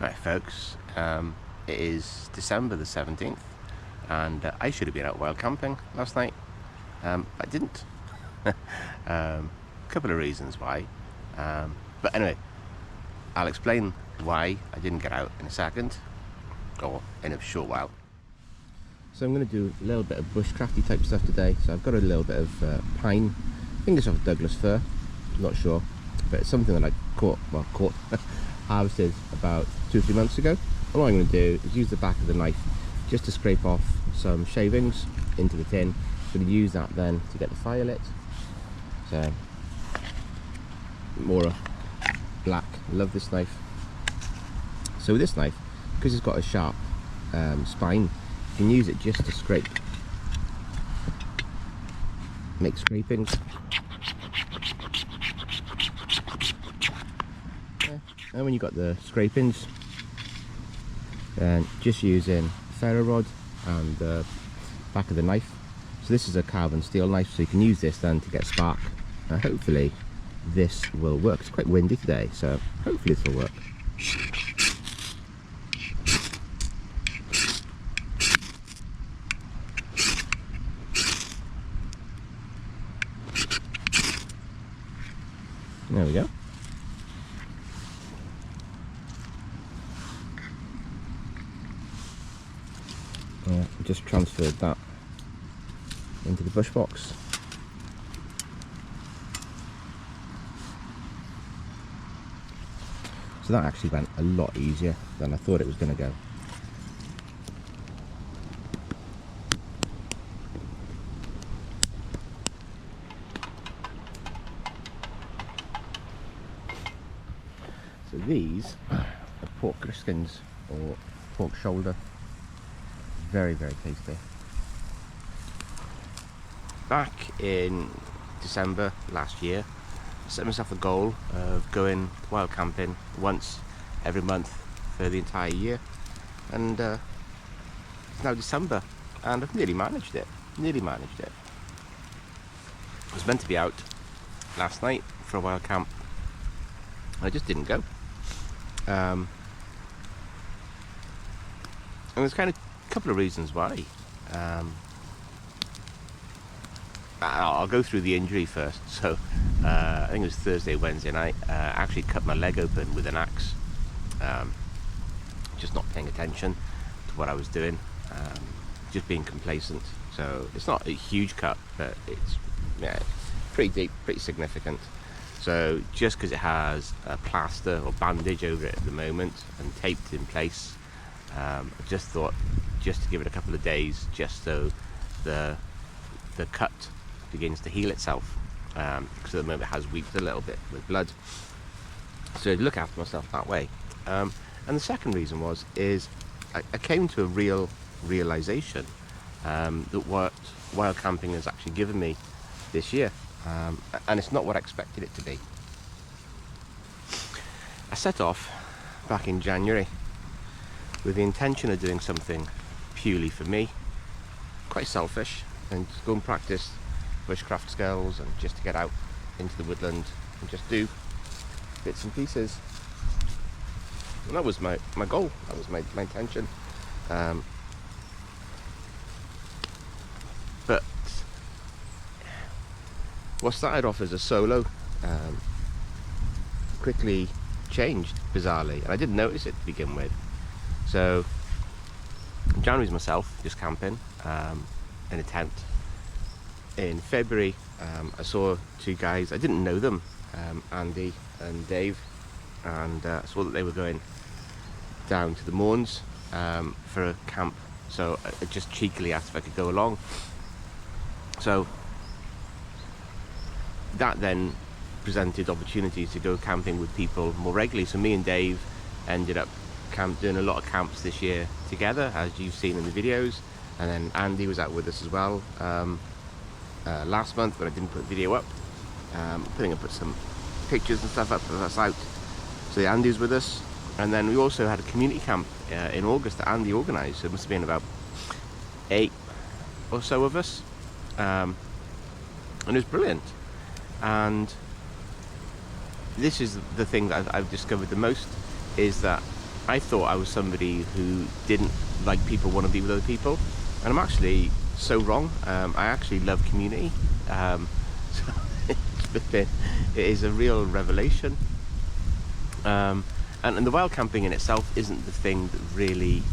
Right, folks, it is December the 17th, and I should have been out wild camping last night. I didn't. Couple of reasons why. But anyway, I'll explain why I didn't get out in a second, or in a short while. So I'm going to do a little bit of bushcrafty type stuff today. So I've got a little bit of pine, I think it's off Douglas fir, I'm not sure, but it's something that I harvested about 2 or 3 months ago. And what I'm going to do is use the back of the knife just to scrape off some shavings into the tin. I'm going to use that then to get the fire lit. So, Mora black, love this knife. So with this knife, because it's got a sharp spine, you can use it just to scrape, make scrapings. And when you've got the scrapings, just using ferro rod and the back of the knife. So this is a carbon steel knife, so you can use this then to get spark. Hopefully this will work. It's quite windy today, so hopefully this will work. There we go. Just transferred that into the Bushbox. So that actually went a lot easier than I thought it was going to go. So these are pork Griskins, or pork shoulder. Very, very tasty. Back in December last year, I set myself a goal of going wild camping once every month for the entire year, and it's now December and I've nearly managed it. I was meant to be out last night for a wild camp. I just didn't go. And there's kind of couple of reasons why. I'll go through the injury first. So I think it was Thursday, Wednesday night. I actually cut my leg open with an axe, just not paying attention to what I was doing, just being complacent. So it's not a huge cut, but it's pretty deep, pretty significant. So just because it has a plaster or bandage over it at the moment and taped in place, I just thought just to give it a couple of days, just so the cut begins to heal itself, because at the moment it has weeped a little bit with blood. So I'd look after myself that way. And the second reason is I came to a realization that what wild camping has actually given me this year, and it's not what I expected it to be. I set off back in January with the intention of doing something purely for me, quite selfish, and just go and practice bushcraft skills and just to get out into the woodland and just do bits and pieces. And that was my goal, that was my intention. But what started off as a solo quickly changed bizarrely, and I didn't notice it to begin with. So January's myself just camping in a tent. In February I saw two guys, I didn't know them, Andy and Dave, and saw that they were going down to the Mourns for a camp, so I just cheekily asked if I could go along. So that then presented opportunities to go camping with people more regularly. So me and Dave ended up doing a lot of camps this year together, as you've seen in the videos, and then Andy was out with us as well last month, but I didn't put a video up. Put some pictures and stuff up of us out. So Andy was with us, and then we also had a community camp in August that Andy organised. So it must have been about 8 or so of us, and it was brilliant. And this is the thing that I've discovered the most, is that I thought I was somebody who didn't like people want to be with other people, and I'm actually so wrong. I actually love community. So it is a real revelation. And the wild camping in itself isn't the thing that really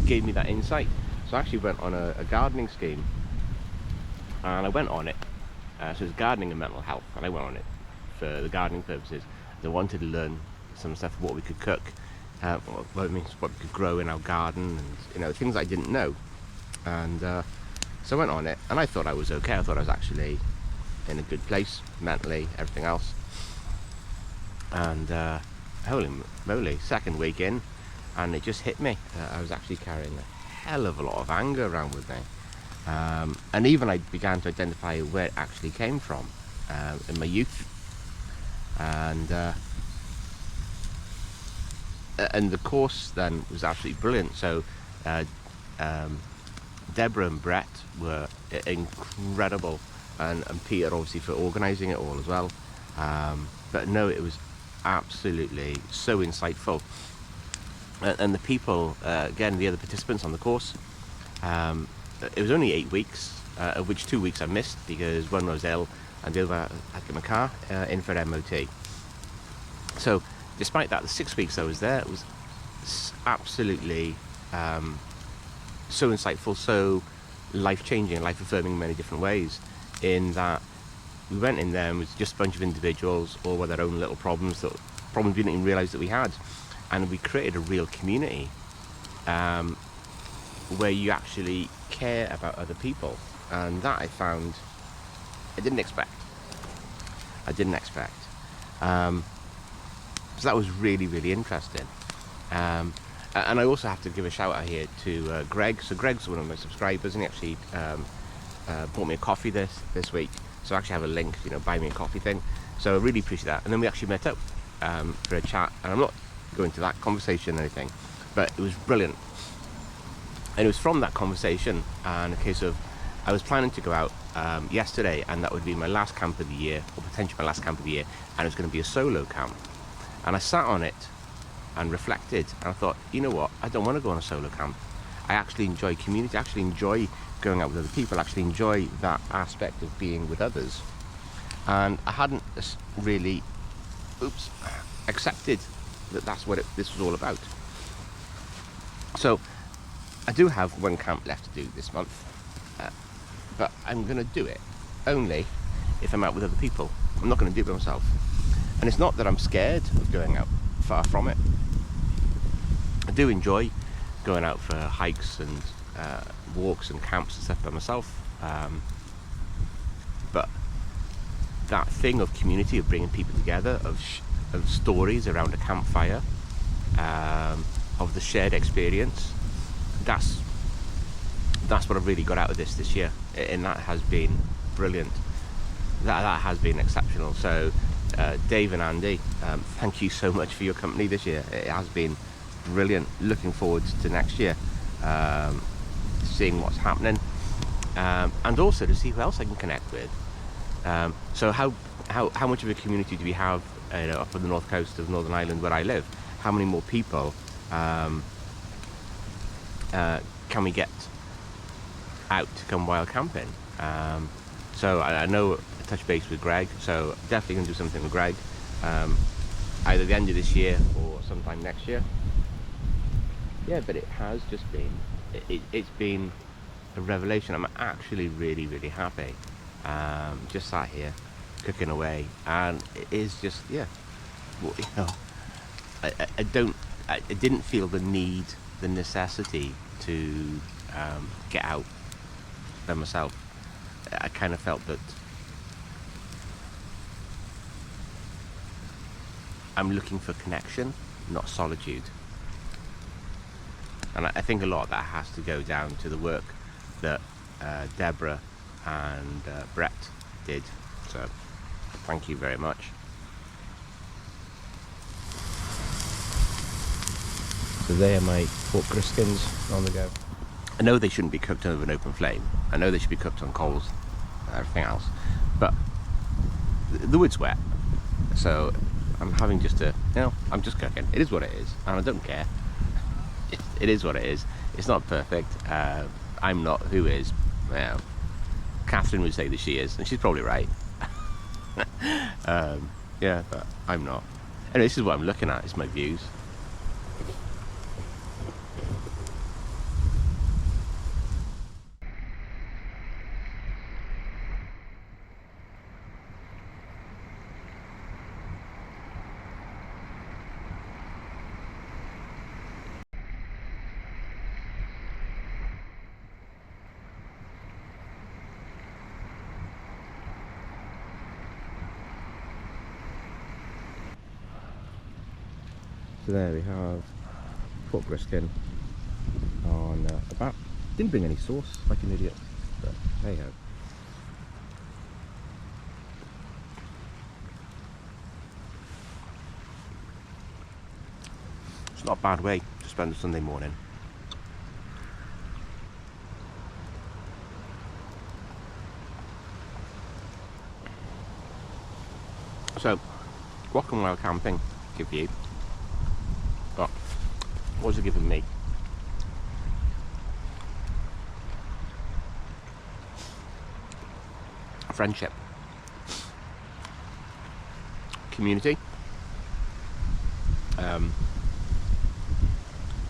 gave me that insight. So I actually went on a gardening scheme, and I went on it. So it's gardening and mental health, and I went on it for the gardening purposes. I wanted to learn some stuff, what we could cook, what we could grow in our garden, and things I didn't know. And so I went on it, and I thought I was okay. I thought I was actually in a good place mentally, everything else. And holy moly, second week in, and it just hit me. I was actually carrying a hell of a lot of anger around with me. And even I began to identify where it actually came from in my youth. And the course then was absolutely brilliant. So Deborah and Brett were incredible, and Peter obviously for organising it all as well. But no, it was absolutely so insightful. And the people, again, the other participants on the course, it was only 8 weeks, of which 2 weeks I missed because one was ill and the other had to get my car in for MOT. So despite that, the 6 weeks I was there, it was absolutely so insightful, so life-changing, life-affirming in many different ways, in that we went in there and it was just a bunch of individuals, all with their own little problems we didn't even realise that we had. And we created a real community where you actually care about other people. And that I found, I didn't expect. So that was really, really interesting. And I also have to give a shout out here to Greg. So Greg's one of my subscribers, and he actually bought me a coffee this week. So I actually have a link, buy me a coffee thing. So I really appreciate that. And then we actually met up for a chat, and I'm not going into that conversation or anything, but it was brilliant. And it was from that conversation and a case of, I was planning to go out yesterday, and that would be my last camp of the year, or potentially my last camp of the year, and it was going to be a solo camp. And I sat on it and reflected, and I thought, you know what, I don't want to go on a solo camp. I actually enjoy community, I actually enjoy going out with other people, I actually enjoy that aspect of being with others. And I hadn't really accepted that that's what this was all about. So I do have one camp left to do this month, but I'm going to do it only if I'm out with other people. I'm not going to do it by myself. And it's not that I'm scared of going out, far from it. I do enjoy going out for hikes and walks and camps and stuff by myself, but that thing of community, of bringing people together, of stories around a campfire, of the shared experience, that's what I've really got out of this year, and that has been brilliant. That has been exceptional. So Dave and Andy, thank you so much for your company this year. It has been brilliant. Looking forward to next year, seeing what's happening, and also to see who else I can connect with. So how much of a community do we have up on the north coast of Northern Ireland where I live? How many more people can we get out to come wild camping? So I know I touched base with Greg, so definitely going to do something with Greg, either the end of this year or sometime next year. Yeah, but it has just been, it's been a revelation. I'm actually really, really happy. Just sat here cooking away, and it is just, yeah, well, I didn't feel the need, the necessity to get out by myself. I kind of felt that I'm looking for connection, not solitude. And I think a lot of that has to go down to the work that Deborah and Brett did. So thank you very much. So they are my pork Griskins on the go. I know they shouldn't be cooked over an open flame. I know they should be cooked on coals and everything else. But the wood's wet, so I'm having just to, I'm just cooking. It is what it is, and I don't care. It is what it is. It's not perfect. I'm not. Who is? Well, Catherine would say that she is, and she's probably right. Yeah, but I'm not. Anyway, this is what I'm looking at. It's my views. So there we have pork Griskin on about. Didn't bring any sauce like an idiot, but there you go. It's not a bad way to spend a Sunday morning. So, what can wild camping give you? But what's it giving me? Friendship, community,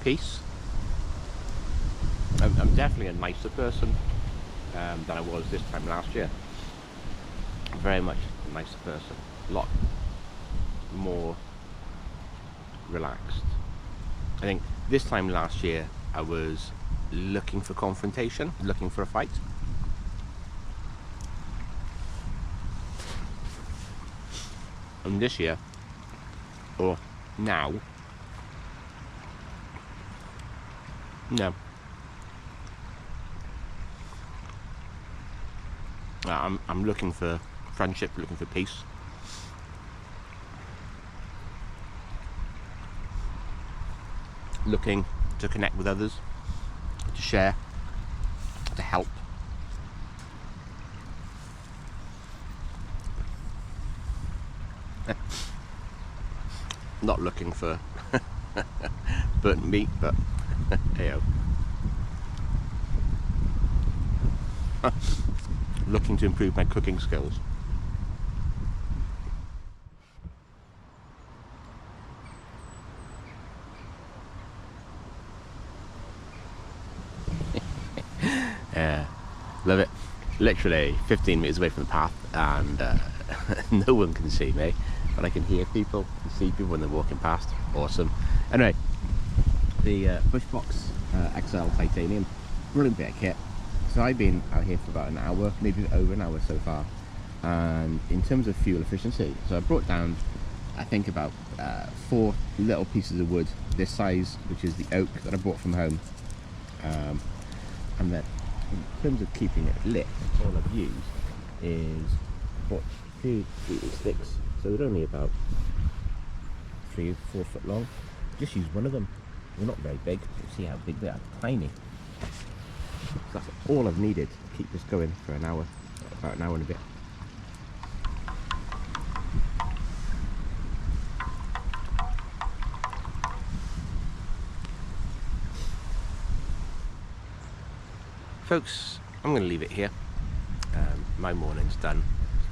peace. I'm definitely a nicer person than I was this time last year. Very much a nicer person, a lot more relaxed. I think this time last year I was looking for confrontation, looking for a fight. And this year, or now, no. I'm looking for friendship, looking for peace. Looking to connect with others, to share, to help. Not looking for burnt meat, but heyo. Looking to improve my cooking skills. Yeah, love it. Literally 15 meters away from the path, and no one can see me, but I can hear people and see people when they're walking past. Awesome. Anyway, the Bushbox XL titanium, brilliant bit of kit. So I've been out here for about an hour, maybe over an hour so far, and in terms of fuel efficiency, so I brought down, I think, about 4 little pieces of wood this size, which is the oak that I brought from home, and then in terms of keeping it lit, all I've used is what, 2 sticks, so they're only about 3 or 4 foot long. Just use one of them. They're not very big. You see how big they are, tiny. So that's all I've needed to keep this going for an hour, about an hour and a bit. Folks, I'm going to leave it here. My morning's done.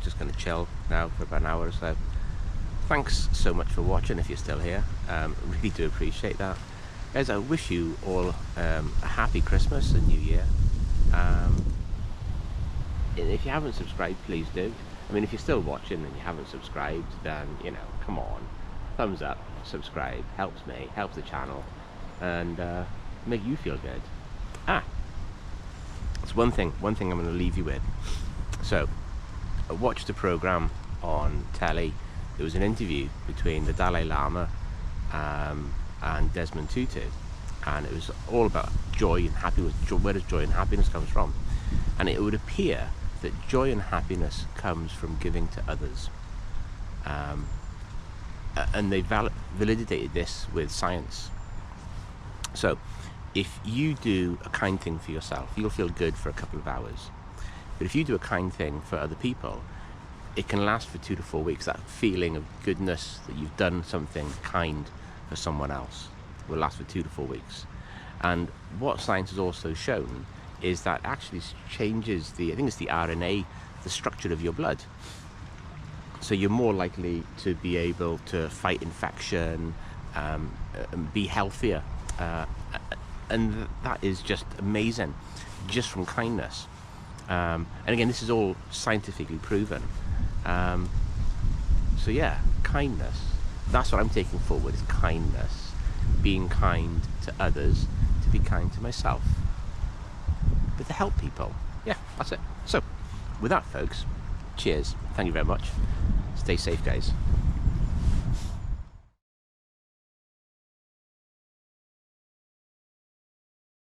Just going to chill now for about an hour or so. Thanks so much for watching if you're still here. Really do appreciate that. Guys, I wish you all a happy Christmas and New Year. If you haven't subscribed, please do. I mean, if you're still watching and you haven't subscribed, then, you know, come on. Thumbs up, subscribe, helps me, helps the channel, and make you feel good. It's one thing I'm going to leave you with. So, I watched a program on telly. There was an interview between the Dalai Lama and Desmond Tutu, and it was all about joy and happiness. Where does joy and happiness comes from? And it would appear that joy and happiness comes from giving to others, and they validated this with science. So if you do a kind thing for yourself, you'll feel good for a couple of hours, but if you do a kind thing for other people, it can last for 2 to 4 weeks. That feeling of goodness that you've done something kind for someone else will last for 2 to 4 weeks. And what science has also shown is that actually changes I think it's the RNA, the structure of your blood. So you're more likely to be able to fight infection, and be healthier. And that is just amazing, just from kindness. And again, this is all scientifically proven. So yeah, kindness. That's what I'm taking forward, is kindness. Being kind to others, to be kind to myself. But to help people. Yeah, that's it. So, with that, folks, cheers. Thank you very much. Stay safe, guys.